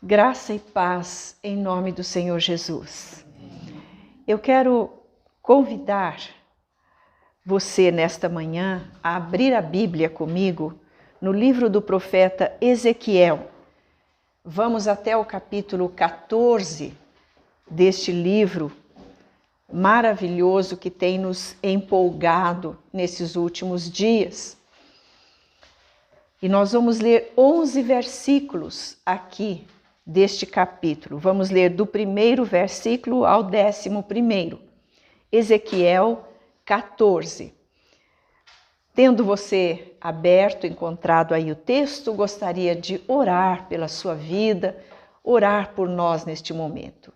Graça e paz em nome do Senhor Jesus. Eu quero convidar você nesta manhã a abrir a Bíblia comigo no livro do profeta Ezequiel. Vamos até o capítulo 14 deste livro maravilhoso que tem nos empolgado nesses últimos dias. E nós vamos ler 11 versículos aqui deste capítulo. Vamos ler do primeiro versículo ao 11º. Ezequiel 14. Tendo você aberto, encontrado aí o texto, gostaria de orar pela sua vida, orar por nós neste momento.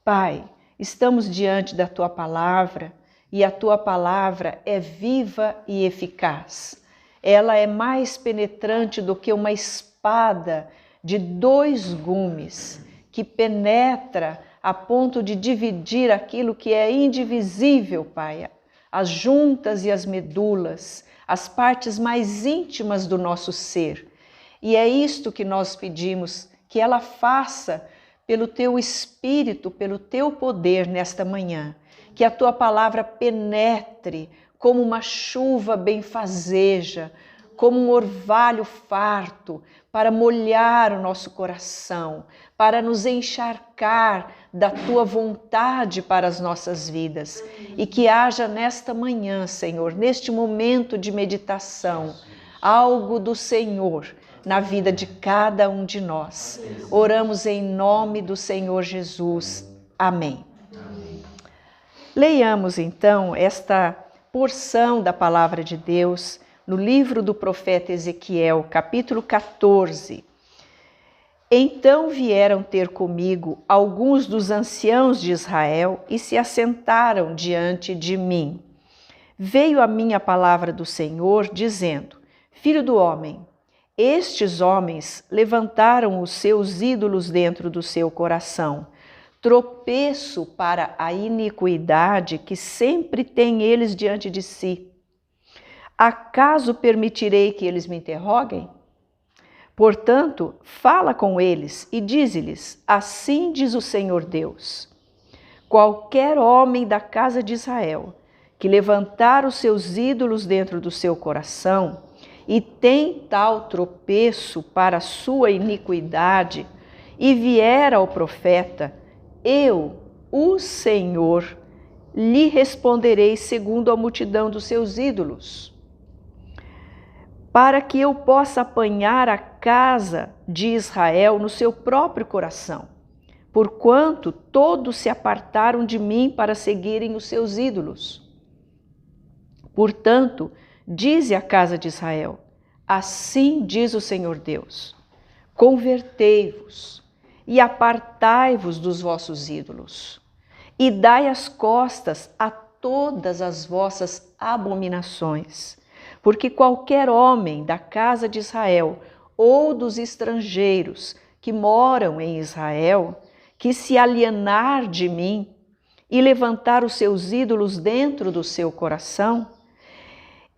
Pai, estamos diante da Tua palavra e a Tua palavra é viva e eficaz. Ela é mais penetrante do que uma espada de 2 gumes, que penetra a ponto de dividir aquilo que é indivisível, Pai, as juntas e as medulas, as partes mais íntimas do nosso ser. E é isto que nós pedimos, que ela faça pelo Teu Espírito, pelo Teu poder nesta manhã, que a Tua palavra penetre como uma chuva benfazeja, como um orvalho farto, para molhar o nosso coração, para nos encharcar da Tua vontade para as nossas vidas. E que haja nesta manhã, Senhor, neste momento de meditação, algo do Senhor na vida de cada um de nós. Oramos em nome do Senhor Jesus. Amém. Leiamos então esta porção da palavra de Deus no livro do profeta Ezequiel, capítulo 14. Então vieram ter comigo alguns dos anciãos de Israel e se assentaram diante de mim. Veio a mim a palavra do Senhor, dizendo: Filho do homem, estes homens levantaram os seus ídolos dentro do seu coração, tropeço para a iniquidade que sempre têm eles diante de si. Acaso permitirei que eles me interroguem? Portanto, fala com eles e dize-lhes: assim diz o Senhor Deus: qualquer homem da casa de Israel que levantar os seus ídolos dentro do seu coração e tem tal tropeço para a sua iniquidade e vier ao profeta, eu, o Senhor, lhe responderei segundo a multidão dos seus ídolos, para que eu possa apanhar a casa de Israel no seu próprio coração, porquanto todos se apartaram de mim para seguirem os seus ídolos. Portanto, dize à casa de Israel: assim diz o Senhor Deus: convertei-vos e apartai-vos dos vossos ídolos, e dai as costas a todas as vossas abominações. Porque qualquer homem da casa de Israel ou dos estrangeiros que moram em Israel, que se alienar de mim e levantar os seus ídolos dentro do seu coração,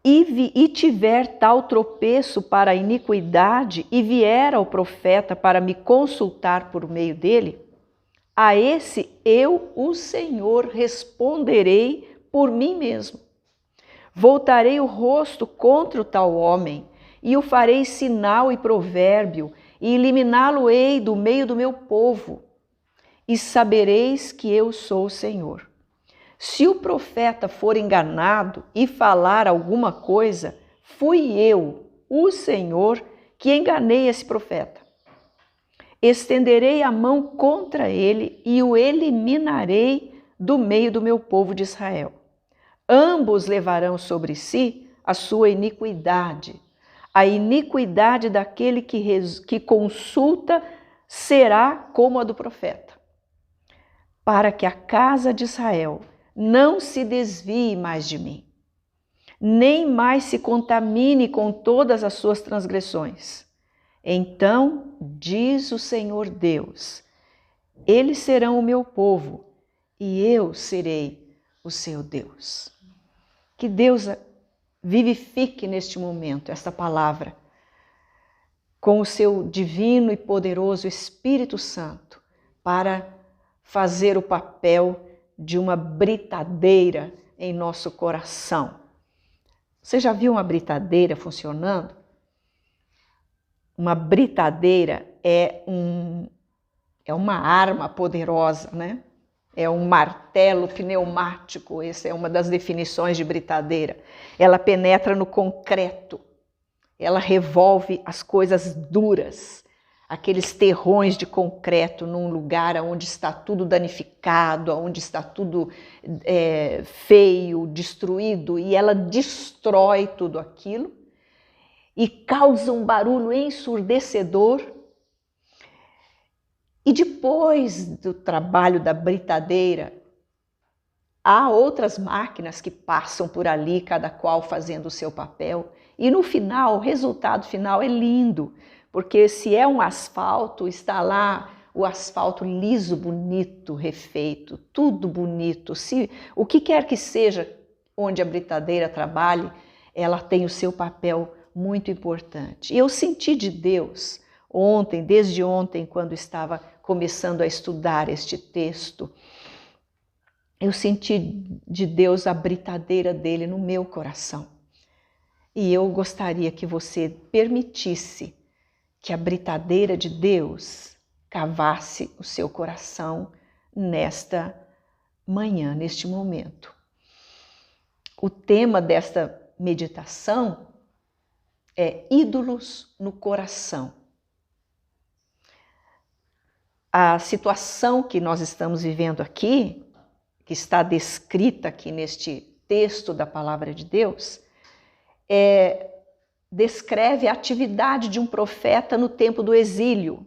e tiver tal tropeço para a iniquidade e vier ao profeta para me consultar por meio dele, a esse eu, o Senhor, responderei por mim mesmo. Voltarei o rosto contra o tal homem, e o farei sinal e provérbio, e eliminá-lo-ei do meio do meu povo. E sabereis que eu sou o Senhor. Se o profeta for enganado e falar alguma coisa, fui eu, o Senhor, que enganei esse profeta. Estenderei a mão contra ele e o eliminarei do meio do meu povo de Israel. Ambos levarão sobre si a sua iniquidade. A iniquidade daquele que consulta será como a do profeta, para que a casa de Israel não se desvie mais de mim, nem mais se contamine com todas as suas transgressões. Então, diz o Senhor Deus, eles serão o meu povo e eu serei o seu Deus. Que Deus vivifique neste momento esta palavra com o seu divino e poderoso Espírito Santo para fazer o papel de uma britadeira em nosso coração. Você já viu uma britadeira funcionando? Uma britadeira é uma arma poderosa, né? É um martelo pneumático, essa é uma das definições de britadeira. Ela penetra no concreto, ela revolve as coisas duras, aqueles terrões de concreto num lugar onde está tudo danificado, onde está tudo feio, destruído, e ela destrói tudo aquilo e causa um barulho ensurdecedor. E depois do trabalho da britadeira, há outras máquinas que passam por ali, cada qual fazendo o seu papel. E no final, o resultado final é lindo, porque se é um asfalto, está lá o asfalto liso, bonito, refeito, tudo bonito. Se o que quer que seja onde a britadeira trabalhe, ela tem o seu papel muito importante. E eu senti de Deus ontem, desde ontem, quando estava começando a estudar este texto, eu senti de Deus a britadeira dele no meu coração. E eu gostaria que você permitisse que a britadeira de Deus cavasse o seu coração nesta manhã, neste momento. O tema desta meditação é ídolos no coração. A situação que nós estamos vivendo aqui, que está descrita aqui neste texto da Palavra de Deus, descreve a atividade de um profeta no tempo do exílio.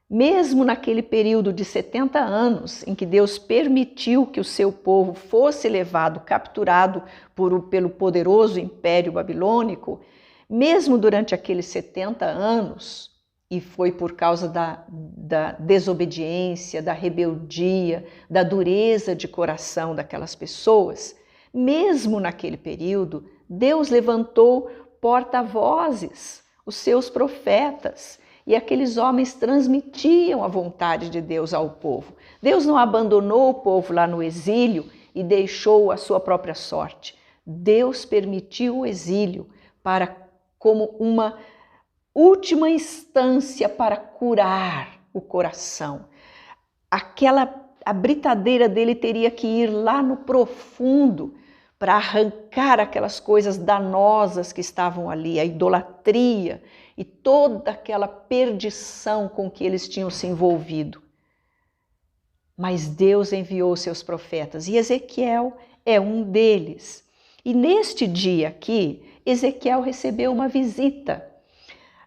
Mesmo naquele período de 70 anos, em que Deus permitiu que o seu povo fosse levado, capturado pelo poderoso Império Babilônico, mesmo durante aqueles 70 anos, e foi por causa da desobediência, da rebeldia, da dureza de coração daquelas pessoas, mesmo naquele período, Deus levantou porta-vozes, os seus profetas, e aqueles homens transmitiam a vontade de Deus ao povo. Deus não abandonou o povo lá no exílio e deixou a sua própria sorte. Deus permitiu o exílio como uma última instância para curar o coração. A britadeira dele teria que ir lá no profundo para arrancar aquelas coisas danosas que estavam ali, a idolatria e toda aquela perdição com que eles tinham se envolvido. Mas Deus enviou seus profetas e Ezequiel é um deles. E neste dia aqui, Ezequiel recebeu uma visita.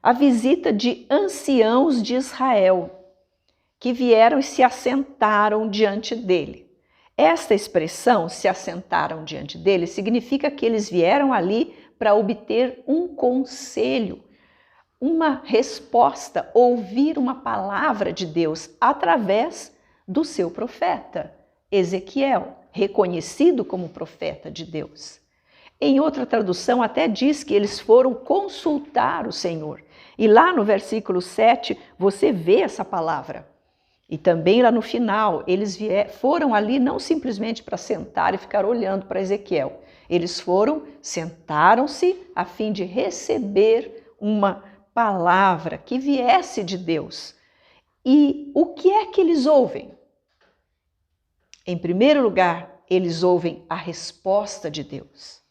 A visita de anciãos de Israel, que vieram e se assentaram diante dele. Esta expressão, se assentaram diante dele, significa que eles vieram ali para obter um conselho, uma resposta, ouvir uma palavra de Deus através do seu profeta, Ezequiel, reconhecido como profeta de Deus. Em outra tradução até diz que eles foram consultar o Senhor. E lá no versículo 7 você vê essa palavra. E também lá no final, eles foram ali não simplesmente para sentar e ficar olhando para Ezequiel. Eles sentaram-se a fim de receber uma palavra que viesse de Deus. E o que é que eles ouvem? Em primeiro lugar, eles ouvem a resposta de Deus.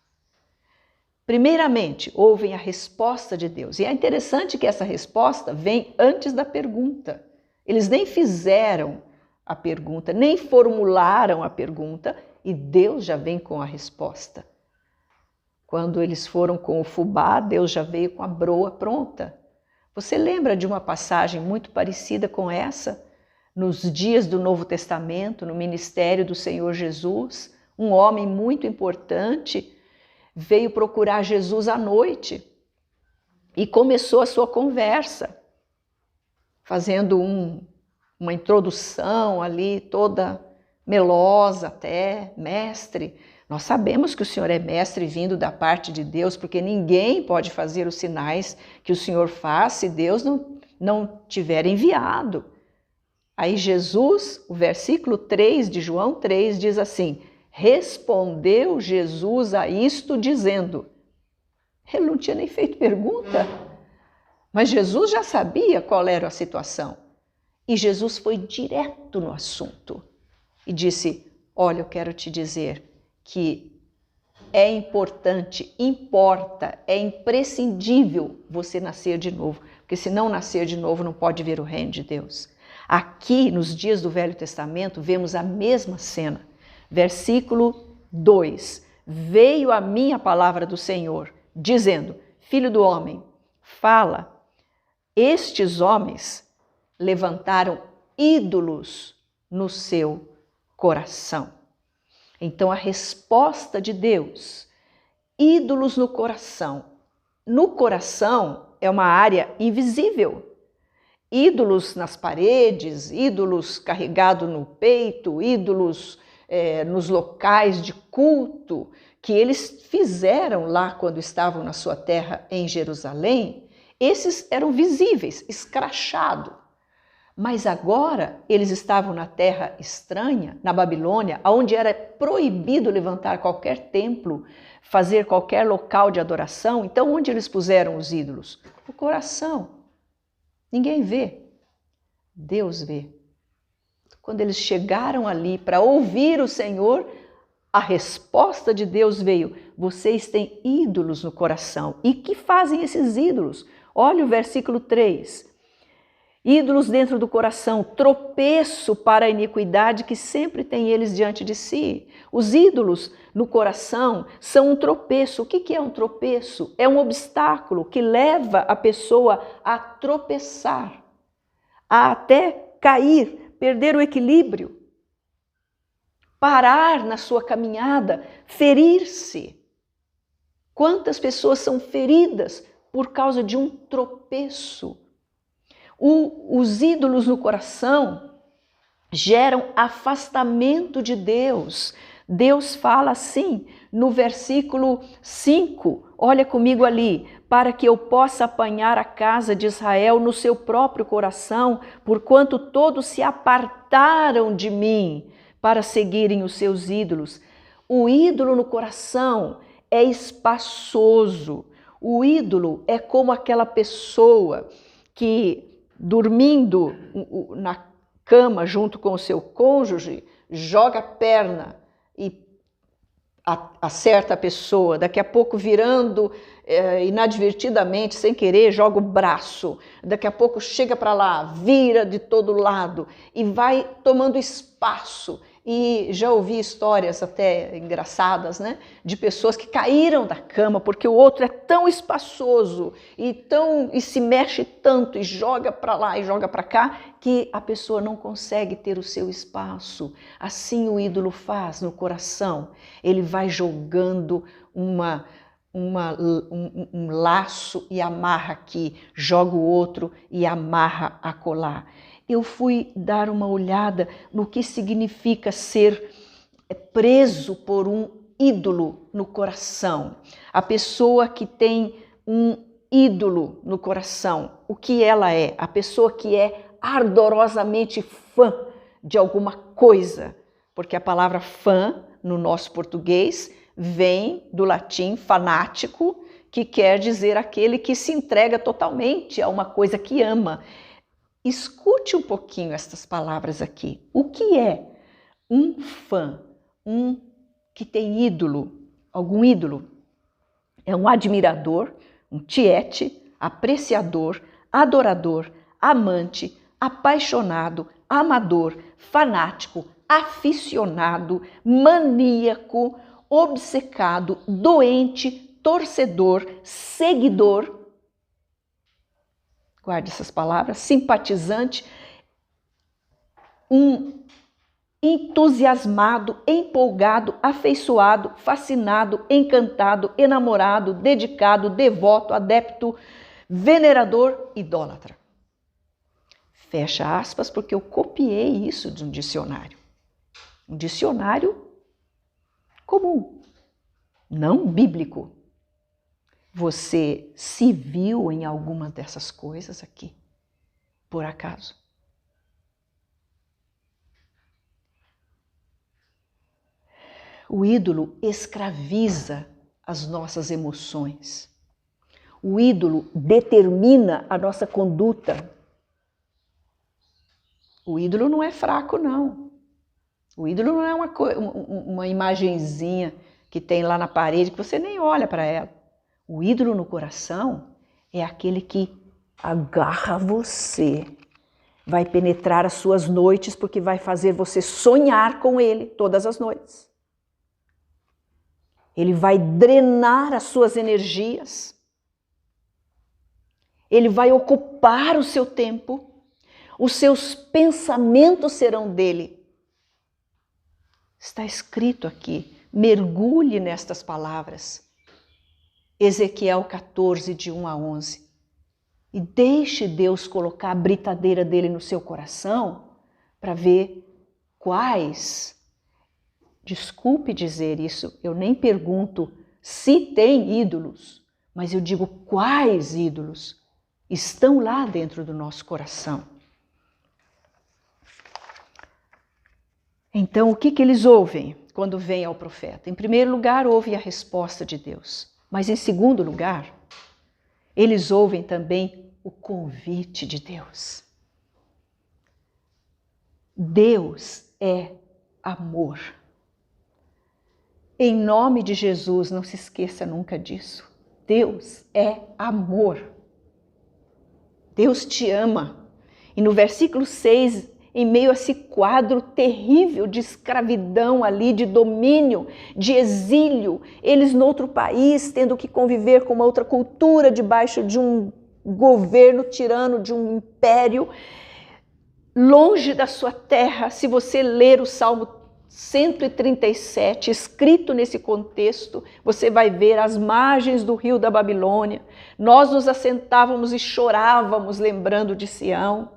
Primeiramente, ouvem a resposta de Deus. E é interessante que essa resposta vem antes da pergunta. Eles nem fizeram a pergunta, nem formularam a pergunta, e Deus já vem com a resposta. Quando eles foram com o fubá, Deus já veio com a broa pronta. Você lembra de uma passagem muito parecida com essa? Nos dias do Novo Testamento, no ministério do Senhor Jesus, um homem muito importante veio procurar Jesus à noite e começou a sua conversa, fazendo uma introdução ali, toda melosa até, mestre, Nós sabemos que o Senhor é mestre vindo da parte de Deus, porque ninguém pode fazer os sinais que o Senhor faz se Deus não tiver enviado. Aí Jesus, o versículo 3 de João 3 diz assim: respondeu Jesus a isto dizendo. Ele não tinha nem feito pergunta, mas Jesus já sabia qual era a situação. E Jesus foi direto no assunto e disse: olha, eu quero te dizer que é importante, importa, é imprescindível você nascer de novo, porque se não nascer de novo não pode ver o reino de Deus. Aqui, nos dias do Velho Testamento, vemos a mesma cena. Versículo 2: veio a mim a palavra do Senhor, dizendo: filho do homem, fala, estes homens levantaram ídolos no seu coração. Então a resposta de Deus, ídolos no coração. No coração é uma área invisível. Ídolos nas paredes, ídolos carregados no peito, ídolos nos locais de culto que eles fizeram lá quando estavam na sua terra em Jerusalém, esses eram visíveis, escrachados. Mas agora eles estavam na terra estranha, na Babilônia, onde era proibido levantar qualquer templo, fazer qualquer local de adoração. Então, onde eles puseram os ídolos? No coração. Ninguém vê. Deus vê. Quando eles chegaram ali para ouvir o Senhor, a resposta de Deus veio: vocês têm ídolos no coração. E que fazem esses ídolos? Olha o versículo 3. Ídolos dentro do coração, tropeço para a iniquidade que sempre tem eles diante de si. Os ídolos no coração são um tropeço. O que é um tropeço? É um obstáculo que leva a pessoa a tropeçar, a até cair, perder o equilíbrio, parar na sua caminhada, ferir-se. Quantas pessoas são feridas por causa de um tropeço? Os ídolos no coração geram afastamento de Deus. Deus fala assim no versículo 5, olha comigo ali: para que eu possa apanhar a casa de Israel no seu próprio coração, porquanto todos se apartaram de mim para seguirem os seus ídolos. O ídolo no coração é espaçoso. O ídolo é como aquela pessoa que, dormindo na cama junto com o seu cônjuge, joga a perna e acerta a pessoa, daqui a pouco virando inadvertidamente, sem querer, joga o braço, daqui a pouco chega para lá, vira de todo lado e vai tomando espaço. E já ouvi histórias até engraçadas, né, de pessoas que caíram da cama porque o outro é tão espaçoso e se mexe tanto e joga para lá e joga para cá que a pessoa não consegue ter o seu espaço. Assim o ídolo faz no coração. Ele vai jogando um laço e amarra aqui, joga o outro e amarra acolá. Eu fui dar uma olhada no que significa ser preso por um ídolo no coração. A pessoa que tem um ídolo no coração, o que ela é? A pessoa que é ardorosamente fã de alguma coisa, porque a palavra fã, no nosso português, vem do latim fanático, que quer dizer aquele que se entrega totalmente a uma coisa que ama. Escute um pouquinho estas palavras aqui. O que é um fã? Um que tem ídolo, algum ídolo? É um admirador, um tiete, apreciador, adorador, amante, apaixonado, amador, fanático, aficionado, maníaco, obcecado, doente, torcedor, seguidor. Guarde essas palavras: simpatizante, um entusiasmado, empolgado, afeiçoado, fascinado, encantado, enamorado, dedicado, devoto, adepto, venerador, idólatra. Fecha aspas, porque eu copiei isso de um dicionário. Um dicionário comum, não bíblico. Você se viu em alguma dessas coisas aqui, por acaso? O ídolo escraviza as nossas emoções. O ídolo determina a nossa conduta. O ídolo não é fraco, não. O ídolo não é uma imagenzinha que tem lá na parede que você nem olha para ela. O ídolo no coração é aquele que agarra você, vai penetrar as suas noites porque vai fazer você sonhar com ele todas as noites. Ele vai drenar as suas energias. Ele vai ocupar o seu tempo. Os seus pensamentos serão dele. Está escrito aqui, mergulhe nestas palavras. Ezequiel 14, de 1 a 11. E deixe Deus colocar a britadeira dele no seu coração para ver quais, desculpe dizer isso, eu nem pergunto se tem ídolos, mas eu digo quais ídolos estão lá dentro do nosso coração. Então, o que eles ouvem quando vêm ao profeta? Em primeiro lugar, ouvem a resposta de Deus. Mas em segundo lugar, eles ouvem também o convite de Deus. Deus é amor. Em nome de Jesus, não se esqueça nunca disso. Deus é amor. Deus te ama. E no versículo 6, em meio a esse quadro terrível de escravidão ali, de domínio, de exílio, eles no outro país, tendo que conviver com uma outra cultura, debaixo de um governo tirano, de um império, longe da sua terra. Se você ler o Salmo 137, escrito nesse contexto, você vai ver as margens do rio da Babilônia. Nós nos assentávamos e chorávamos lembrando de Sião.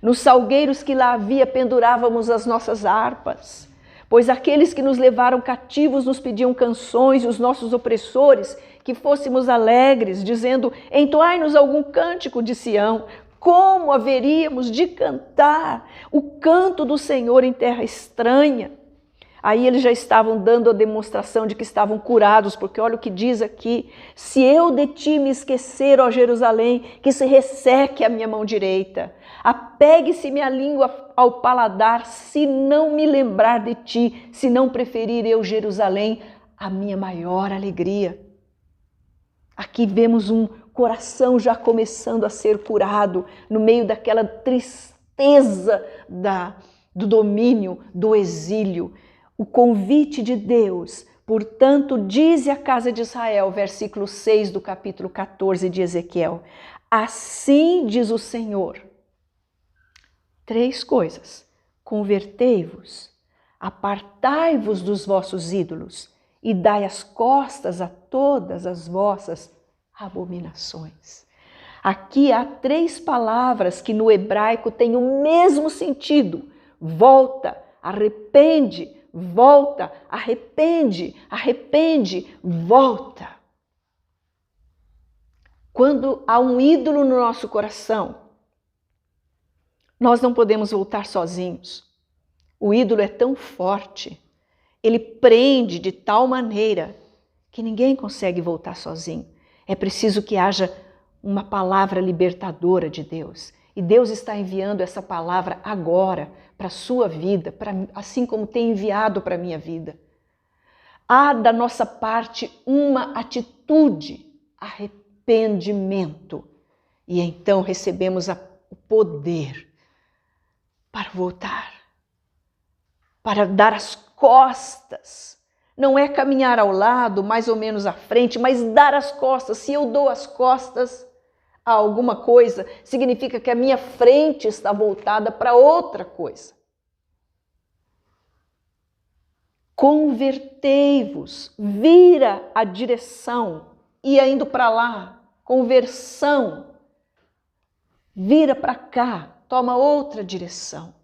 Nos salgueiros que lá havia pendurávamos as nossas harpas, pois aqueles que nos levaram cativos nos pediam canções, e os nossos opressores que fôssemos alegres, dizendo: entoai-nos algum cântico de Sião. Como haveríamos de cantar o canto do Senhor em terra estranha? Aí eles já estavam dando a demonstração de que estavam curados, porque olha o que diz aqui: se eu de ti me esquecer, ó Jerusalém, que se resseque a minha mão direita, apegue-se minha língua ao paladar, se não me lembrar de ti, se não preferir eu Jerusalém, a minha maior alegria. Aqui vemos um coração já começando a ser curado, no meio daquela tristeza do domínio, do exílio. O convite de Deus, portanto, dize à casa de Israel, versículo 6 do capítulo 14 de Ezequiel: assim diz o Senhor. 3 coisas: convertei-vos, apartai-vos dos vossos ídolos e dai as costas a todas as vossas abominações. Aqui há 3 palavras que no hebraico têm o mesmo sentido: volta, arrepende, volta, arrepende, arrepende, volta. Quando há um ídolo no nosso coração, nós não podemos voltar sozinhos. O ídolo é tão forte, ele prende de tal maneira que ninguém consegue voltar sozinho. É preciso que haja uma palavra libertadora de Deus. E Deus está enviando essa palavra agora para a sua vida, assim como tem enviado para a minha vida. Há da nossa parte uma atitude, arrependimento. E então recebemos o poder para voltar, para dar as costas. Não é caminhar ao lado, mais ou menos à frente, mas dar as costas. Se eu dou as costas a alguma coisa, significa que a minha frente está voltada para outra coisa. Convertei-vos, vira a direção, ia indo para lá, conversão, vira para cá, toma outra direção,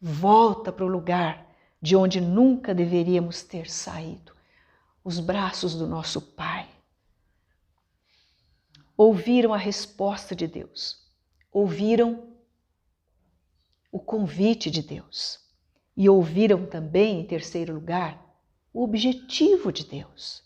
volta para o lugar de onde nunca deveríamos ter saído, os braços do nosso Pai. Ouviram a resposta de Deus, ouviram o convite de Deus e ouviram também, em terceiro lugar, o objetivo de Deus.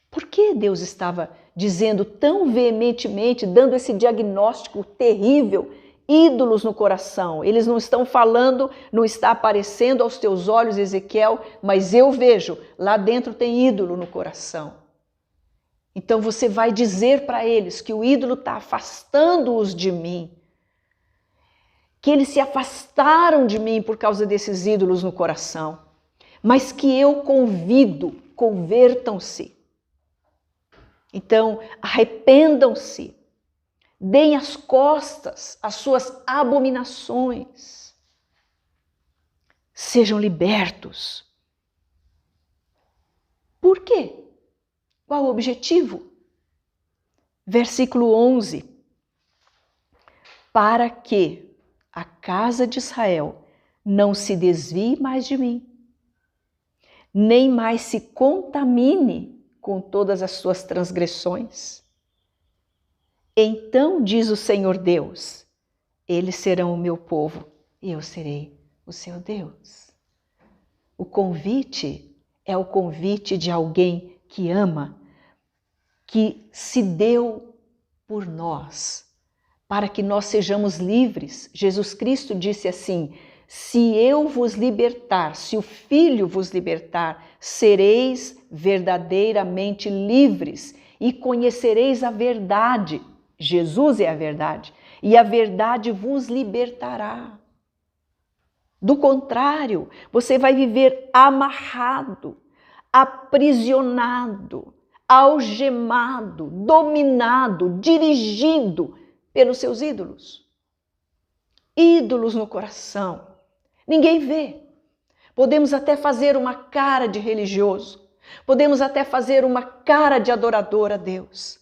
Por que Deus estava dizendo tão veementemente, dando esse diagnóstico terrível, ídolos no coração? Eles não estão falando, não está aparecendo aos teus olhos, Ezequiel, mas eu vejo, lá dentro tem ídolo no coração. Então você vai dizer para eles que o ídolo está afastando-os de mim, que eles se afastaram de mim por causa desses ídolos no coração, mas que eu convido, convertam-se. Então, arrependam-se, deem as costas às suas abominações, sejam libertos. Por quê? Qual o objetivo? Versículo 11. Para que a casa de Israel não se desvie mais de mim, nem mais se contamine com todas as suas transgressões. Então diz o Senhor Deus, eles serão o meu povo e eu serei o seu Deus. O convite é o convite de alguém que ama, que se deu por nós, para que nós sejamos livres. Jesus Cristo disse assim: se eu vos libertar, se o Filho vos libertar, sereis verdadeiramente livres e conhecereis a verdade. Jesus é a verdade, e a verdade vos libertará. Do contrário, você vai viver amarrado, aprisionado, algemado, dominado, dirigido pelos seus ídolos. Ídolos no coração. Ninguém vê. Podemos até fazer uma cara de religioso, podemos até fazer uma cara de adorador a Deus,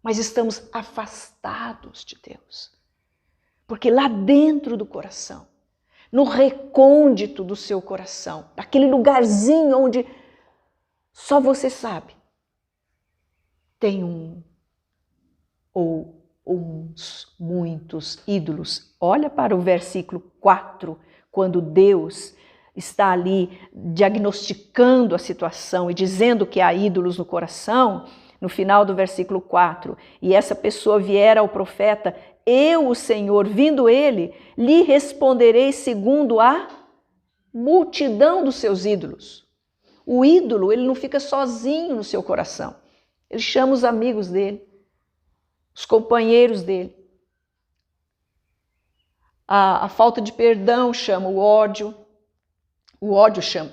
mas estamos afastados de Deus. Porque lá dentro do coração, no recôndito do seu coração, naquele lugarzinho onde só você sabe, tem um ou uns, muitos ídolos. Olha para o versículo 4, quando Deus está ali diagnosticando a situação e dizendo que há ídolos no coração, no final do versículo 4, e essa pessoa vier ao profeta, eu, o Senhor, vindo ele, lhe responderei segundo a multidão dos seus ídolos. O ídolo, ele não fica sozinho no seu coração. Ele chama os amigos dele, os companheiros dele. A falta de perdão chama o ódio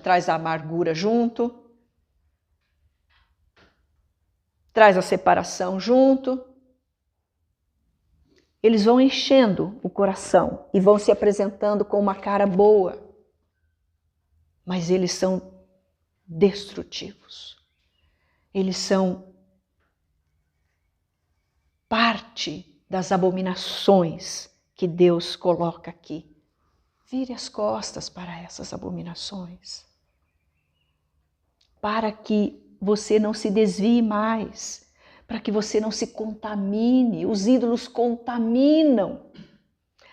traz a amargura junto, traz a separação junto. Eles vão enchendo o coração e vão se apresentando com uma cara boa, mas eles são destrutivos. Eles são parte das abominações que Deus coloca aqui. Vire as costas para essas abominações, para que você não se desvie mais, para que você não se contamine. Os ídolos contaminam,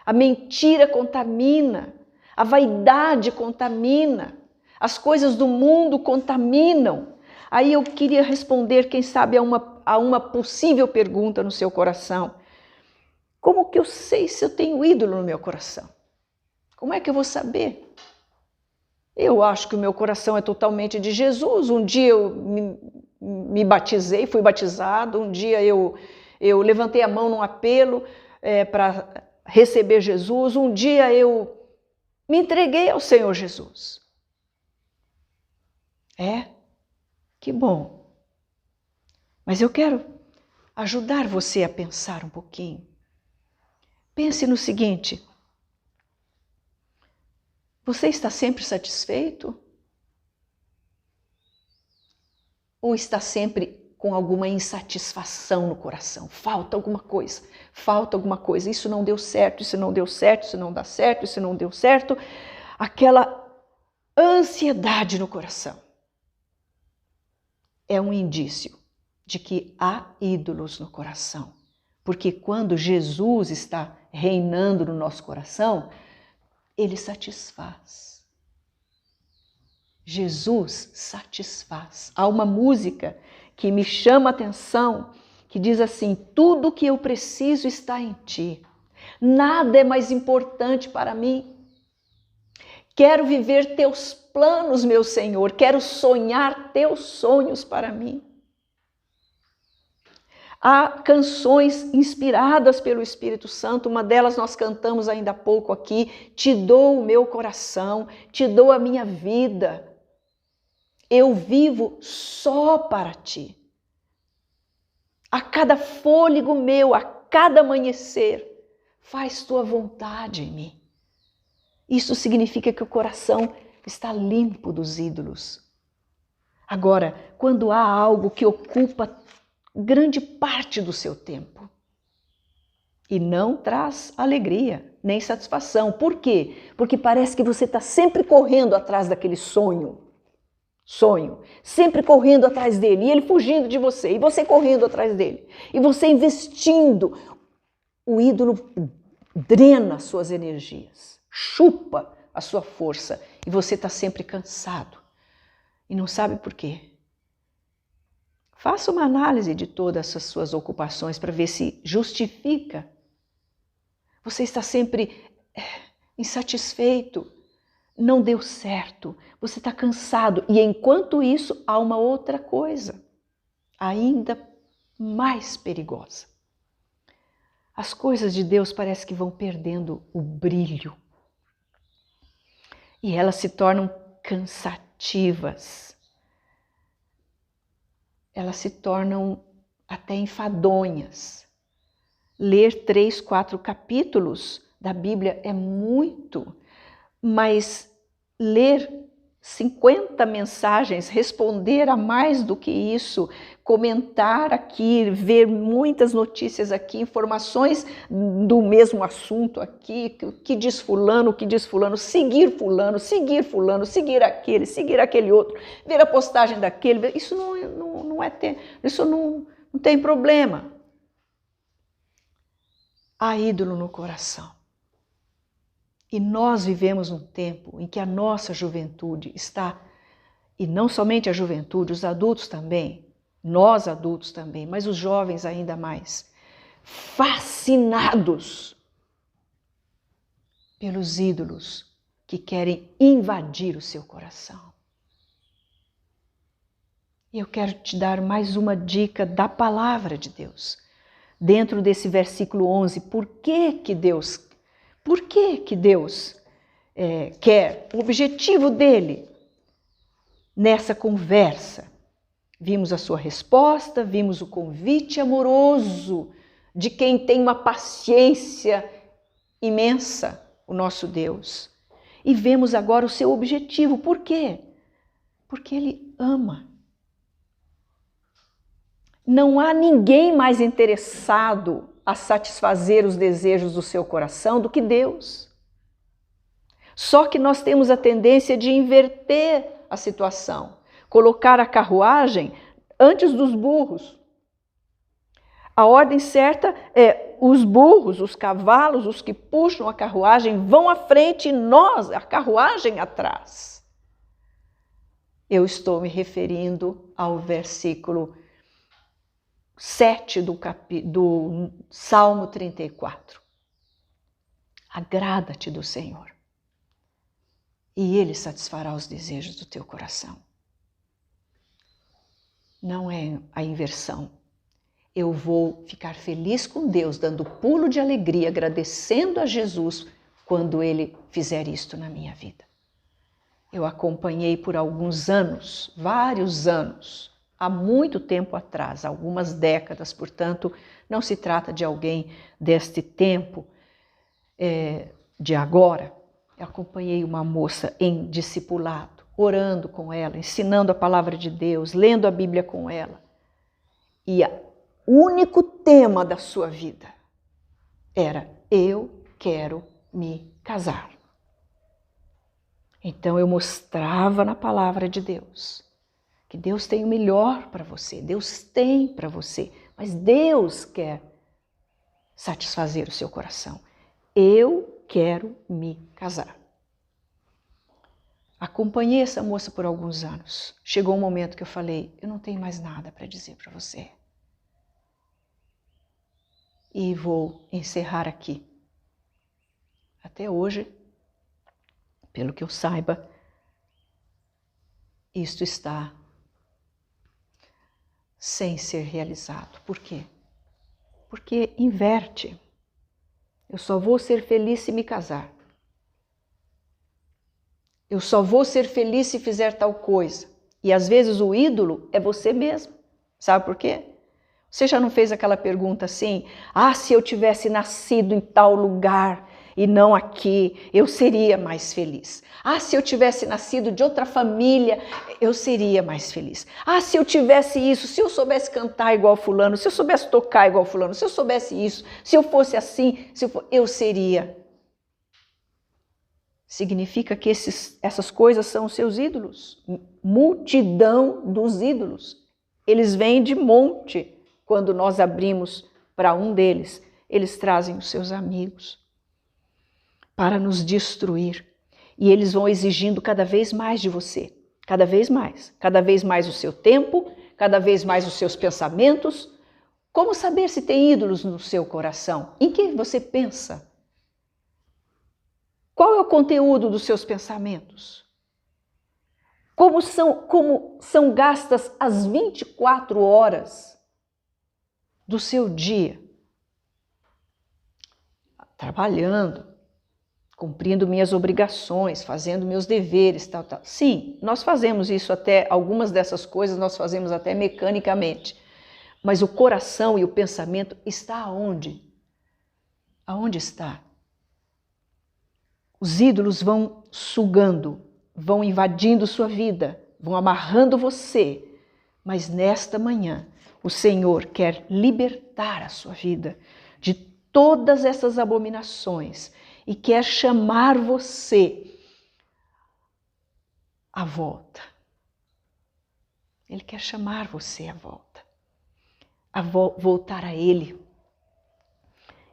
a mentira contamina, a vaidade contamina, as coisas do mundo contaminam. Aí eu queria responder, quem sabe, a uma possível pergunta no seu coração. Como que eu sei se eu tenho ídolo no meu coração? Como é que eu vou saber? Eu acho que o meu coração é totalmente de Jesus. Um dia eu me batizei, fui batizado. Um dia eu levantei a mão num apelo para receber Jesus. Um dia eu me entreguei ao Senhor Jesus. Que bom. Mas eu quero ajudar você a pensar um pouquinho. Pense no seguinte: você está sempre satisfeito? Ou está sempre com alguma insatisfação no coração? Falta alguma coisa, isso não deu certo, isso não deu certo, isso não dá certo, isso não deu certo. Aquela ansiedade no coração, é um indício de que há ídolos no coração. Porque quando Jesus está reinando no nosso coração, ele satisfaz. Jesus satisfaz. Há uma música que me chama a atenção, que diz assim: tudo o que eu preciso está em ti. Nada é mais importante para mim. Quero viver teus planos, meu Senhor. Quero sonhar teus sonhos para mim. Há canções inspiradas pelo Espírito Santo, uma delas nós cantamos ainda há pouco aqui: te dou o meu coração, te dou a minha vida, eu vivo só para ti. A cada fôlego meu, a cada amanhecer, faz tua vontade em mim. Isso significa que o coração está limpo dos ídolos. Agora, quando há algo que ocupa grande parte do seu tempo e não traz alegria nem satisfação. Por quê? Porque parece que você está sempre correndo atrás daquele sonho, sempre correndo atrás dele, e ele fugindo de você, e você correndo atrás dele, e você investindo. O ídolo drena suas energias, chupa a sua força, e você está sempre cansado e não sabe por quê. Faça uma análise de todas as suas ocupações para ver se justifica. Você está sempre insatisfeito, não deu certo, você está cansado. E enquanto isso, há uma outra coisa, ainda mais perigosa. As coisas de Deus parece que vão perdendo o brilho. E elas se tornam cansativas. Elas se tornam até enfadonhas. Ler 3, 4 capítulos da Bíblia é muito, mas ler 50 mensagens, responder a mais do que isso, comentar aqui, ver muitas notícias aqui, informações do mesmo assunto aqui, o que diz fulano, seguir fulano, seguir aquele outro, ver a postagem daquele, isso não tem problema. Há ídolo no coração. E nós vivemos um tempo em que a nossa juventude está, e não somente a juventude, os adultos também, nós adultos também, mas os jovens ainda mais, fascinados pelos ídolos que querem invadir o seu coração. E eu quero te dar mais uma dica da palavra de Deus. Dentro desse versículo 11, por que Deus quer, o objetivo dele nessa conversa? Vimos a sua resposta, vimos o convite amoroso de quem tem uma paciência imensa, o nosso Deus. E vemos agora o seu objetivo. Por quê? Porque ele ama. Não há ninguém mais interessado a satisfazer os desejos do seu coração do que Deus. Só que nós temos a tendência de inverter a situação, colocar a carruagem antes dos burros. A ordem certa é os burros, os cavalos, os que puxam a carruagem vão à frente e nós, a carruagem, atrás. Eu estou me referindo ao versículo 7 do Salmo 34. Agrada-te do Senhor, e Ele satisfará os desejos do teu coração. Não é a inversão. Eu vou ficar feliz com Deus, dando pulo de alegria, agradecendo a Jesus quando Ele fizer isto na minha vida. Eu acompanhei por alguns anos, vários anos, há muito tempo atrás, algumas décadas, portanto, não se trata de alguém deste tempo, de agora. Eu acompanhei uma moça em discipulado, orando com ela, ensinando a palavra de Deus, lendo a Bíblia com ela. E o único tema da sua vida era: eu quero me casar. Então eu mostrava na palavra de Deus que Deus tem o melhor para você, Deus tem para você, mas Deus quer satisfazer o seu coração. Eu quero me casar. Acompanhei essa moça por alguns anos. Chegou um momento que eu falei, eu não tenho mais nada para dizer para você. E vou encerrar aqui. Até hoje, pelo que eu saiba, isto está sem ser realizado. Por quê? Porque inverte. Eu só vou ser feliz se me casar. Eu só vou ser feliz se fizer tal coisa. E às vezes o ídolo é você mesmo. Sabe por quê? Você já não fez aquela pergunta assim? Ah, se eu tivesse nascido em tal lugar e não aqui, eu seria mais feliz. Ah, se eu tivesse nascido de outra família, eu seria mais feliz. Ah, se eu tivesse isso, se eu soubesse cantar igual fulano, se eu soubesse tocar igual fulano, se eu soubesse isso, se eu fosse assim, eu seria. Significa que essas coisas são os seus ídolos. Multidão dos ídolos. Eles vêm de monte. Quando nós abrimos para um deles, eles trazem os seus amigos para nos destruir. E eles vão exigindo cada vez mais de você. Cada vez mais o seu tempo, cada vez mais os seus pensamentos. Como saber se tem ídolos no seu coração? Em que você pensa? Qual é o conteúdo dos seus pensamentos? Como são gastas as 24 horas do seu dia? Trabalhando, cumprindo minhas obrigações, fazendo meus deveres, tal. Sim, nós fazemos isso até, algumas dessas coisas nós fazemos até mecanicamente. Mas o coração e o pensamento está aonde? Aonde está? Os ídolos vão sugando, vão invadindo sua vida, vão amarrando você. Mas nesta manhã, o Senhor quer libertar a sua vida de todas essas abominações e quer chamar você à volta. Ele quer chamar você à volta, voltar a Ele.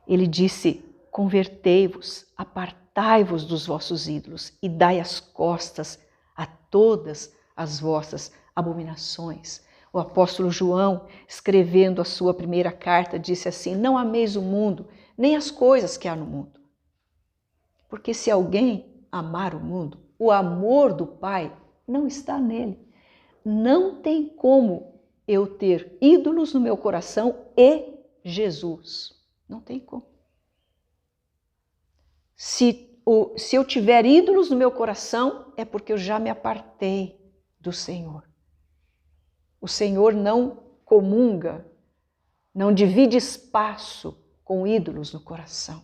Ele disse, convertei-vos, apartai-vos dos vossos ídolos e dai as costas a todas as vossas abominações. O apóstolo João, escrevendo a sua primeira carta, disse assim, não ameis o mundo, nem as coisas que há no mundo. Porque se alguém amar o mundo, o amor do Pai não está nele. Não tem como eu ter ídolos no meu coração e Jesus. Não tem como. Se eu tiver ídolos no meu coração, é porque eu já me apartei do Senhor. O Senhor não comunga, não divide espaço com ídolos no coração.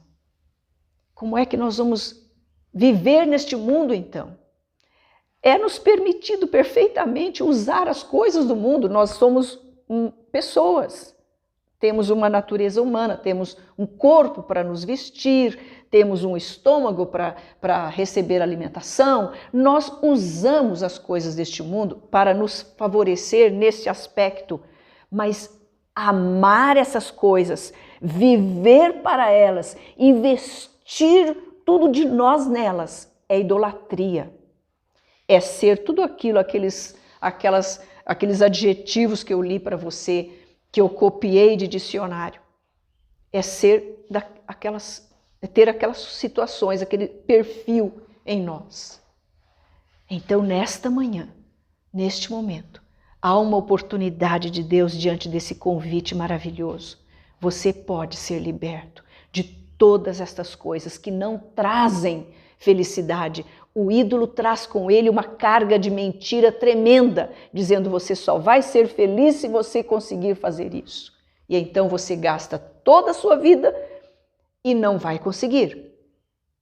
Como é que nós vamos viver neste mundo, então? É nos permitido perfeitamente usar as coisas do mundo. Nós somos pessoas. Temos uma natureza humana, temos um corpo para nos vestir, temos um estômago para receber alimentação. Nós usamos as coisas deste mundo para nos favorecer nesse aspecto, mas amar essas coisas, viver para elas, investir tudo de nós nelas, é idolatria. É ser tudo aquilo, aqueles adjetivos que eu li para você, que eu copiei de dicionário. É ter aquelas situações, aquele perfil em nós. Então, nesta manhã, neste momento, há uma oportunidade de Deus diante desse convite maravilhoso. Você pode ser liberto de todas estas coisas que não trazem felicidade. O ídolo traz com ele uma carga de mentira tremenda, dizendo você só vai ser feliz se você conseguir fazer isso. E então você gasta toda a sua vida e não vai conseguir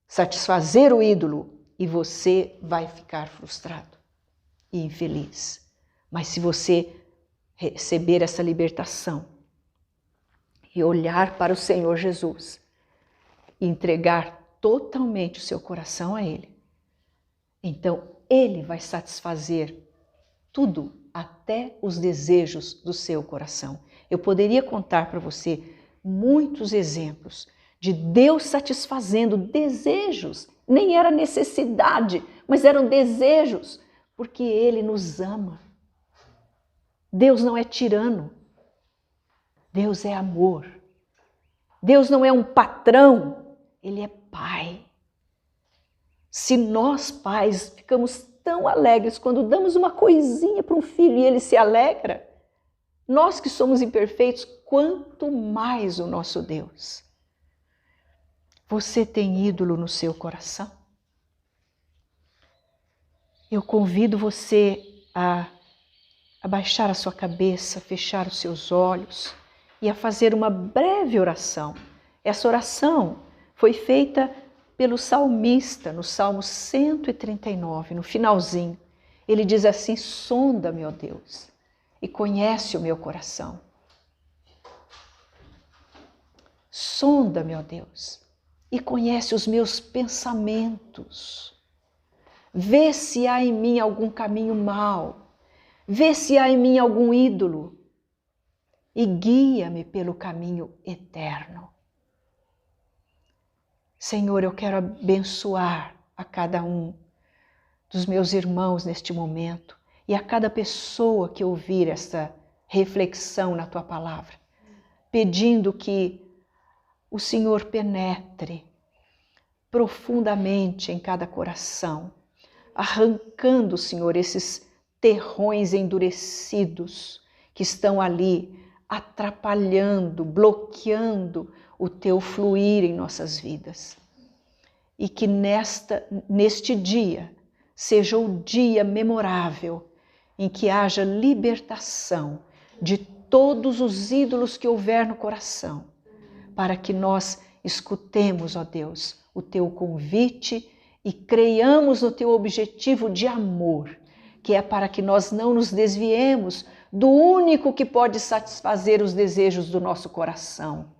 satisfazer o ídolo e você vai ficar frustrado e infeliz. Mas se você receber essa libertação e olhar para o Senhor Jesus e entregar totalmente o seu coração a Ele, então Ele vai satisfazer tudo, até os desejos do seu coração. Eu poderia contar para você muitos exemplos de Deus satisfazendo desejos. Nem era necessidade, mas eram desejos, porque Ele nos ama. Deus não é tirano. Deus é amor. Deus não é um patrão, Ele é Pai. Se nós, pais, ficamos tão alegres quando damos uma coisinha para um filho e ele se alegra, nós que somos imperfeitos, quanto mais o nosso Deus. Você tem ídolo no seu coração? Eu convido você a abaixar a sua cabeça, fechar os seus olhos e a fazer uma breve oração. Essa oração foi feita pelo salmista no Salmo 139, no finalzinho. Ele diz assim: sonda-me, ó Deus, e conhece o meu coração. Sonda-me, ó Deus, e conhece os meus pensamentos. Vê se há em mim algum caminho mau, vê se há em mim algum ídolo, e guia-me pelo caminho eterno. Senhor, eu quero abençoar a cada um dos meus irmãos neste momento e a cada pessoa que ouvir esta reflexão na Tua palavra, pedindo que o Senhor penetre profundamente em cada coração, arrancando, Senhor, esses terrões endurecidos que estão ali atrapalhando, bloqueando o Teu fluir em nossas vidas. E que neste dia seja o dia memorável em que haja libertação de todos os ídolos que houver no coração, para que nós escutemos, ó Deus, o Teu convite e creiamos no Teu objetivo de amor, que é para que nós não nos desviemos do único que pode satisfazer os desejos do nosso coração,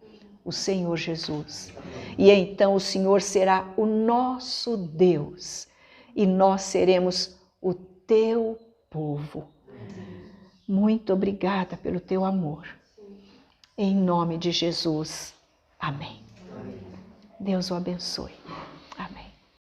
o Senhor Jesus. E então o Senhor será o nosso Deus e nós seremos o Teu povo. Muito obrigada pelo Teu amor. Em nome de Jesus. Amém. Deus o abençoe. Amém.